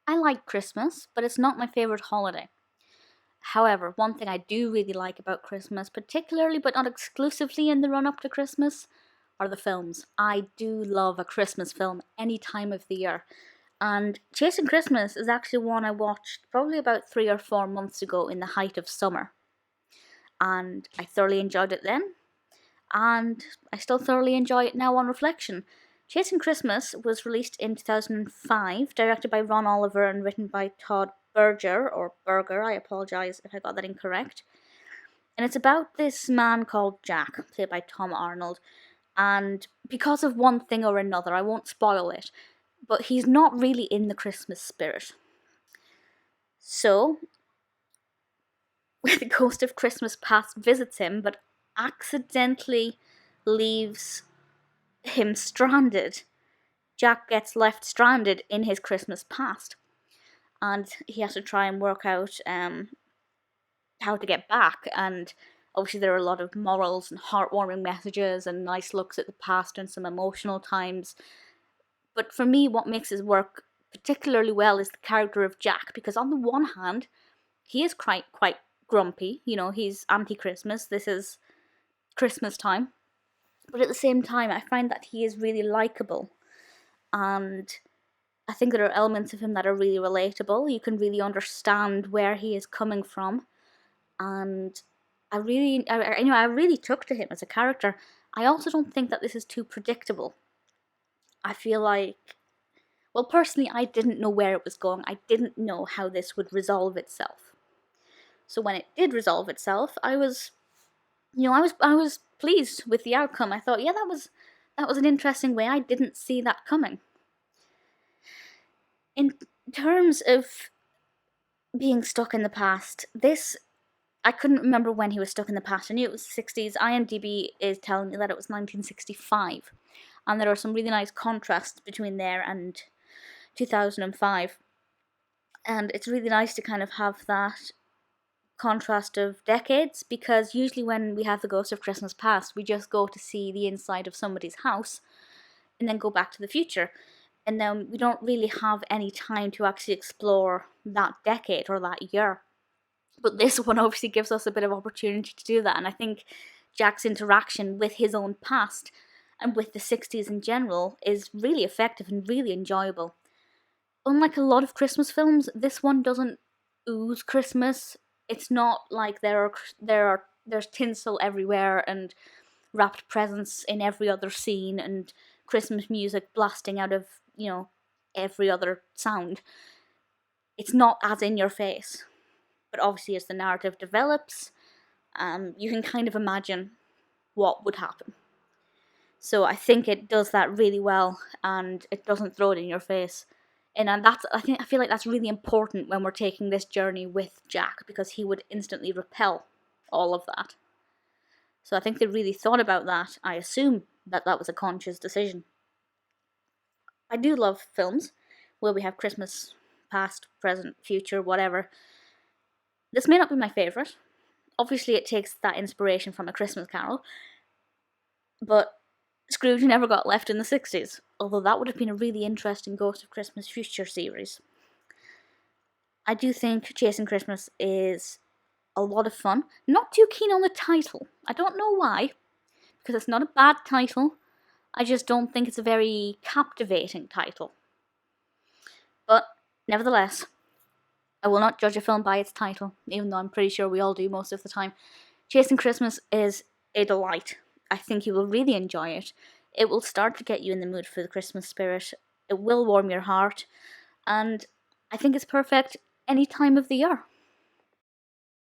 I like Christmas, but it's not my favourite holiday. However, one thing I do really like about Christmas, particularly but not exclusively in the run up to Christmas, are the films. I do love a Christmas film any time of the year. And Chasing Christmas is actually one I watched probably about 3 or 4 months ago in the height of summer. And I thoroughly enjoyed it then, and I still thoroughly enjoy it now on reflection. Chasing Christmas was released in 2005, directed by Ron Oliver and written by Todd Berger, or Berger, I apologise if I got that incorrect. And it's about this man called Jack, played by Tom Arnold, and because of one thing or another, I won't spoil it, but he's not really in the Christmas spirit. So, the ghost of Christmas past visits him, but accidentally leaves him stranded. Jack gets left stranded in his Christmas past, and he has to try and work out how to get back. And obviously there are a lot of morals and heartwarming messages and nice looks at the past and some emotional times. But for me, what makes his work particularly well is the character of Jack, because on the one hand, he is quite grumpy. He's anti-Christmas. This is Christmas time. But at the same time, I find that he is really likable. And I think there are elements of him that are really relatable. You can really understand where he is coming from. And I really took to him as a character. I also don't think that this is too predictable. I feel like, well, personally, I didn't know where it was going. I didn't know how this would resolve itself. So when it did resolve itself, I was pleased with the outcome. I thought, yeah, that was an interesting way. I didn't see that coming. In terms of being stuck in the past, I couldn't remember when he was stuck in the past. I knew it was the 60s. IMDb is telling me that it was 1965. And there are some really nice contrasts between there and 2005. And it's really nice to kind of have that contrast of decades, because usually when we have the Ghost of Christmas Past, we just go to see the inside of somebody's house and then go back to the future. And then we don't really have any time to actually explore that decade or that year. But this one obviously gives us a bit of opportunity to do that, and I think Jack's interaction with his own past and with the 60s in general is really effective and really enjoyable. Unlike a lot of Christmas films, this one doesn't ooze Christmas. It's not like there's tinsel everywhere and wrapped presents in every other scene and Christmas music blasting out of, every other sound. It's not as in your face. But obviously as the narrative develops, you can kind of imagine what would happen. So I think it does that really well, and it doesn't throw it in your face. And I feel like that's really important when we're taking this journey with Jack, because he would instantly repel all of that. So I think they really thought about that. I assume that was a conscious decision. I do love films where we have Christmas, past, present, future, whatever. This may not be my favourite. Obviously it takes that inspiration from A Christmas Carol. But Scrooge never got left in the 60s, although that would have been a really interesting Ghost of Christmas Future series. I do think Chasing Christmas is a lot of fun. Not too keen on the title. I don't know why, because it's not a bad title. I just don't think it's a very captivating title. But nevertheless, I will not judge a film by its title, even though I'm pretty sure we all do most of the time. Chasing Christmas is a delight. I think you will really enjoy it. It will start to get you in the mood for the Christmas spirit. It will warm your heart. And I think it's perfect any time of the year.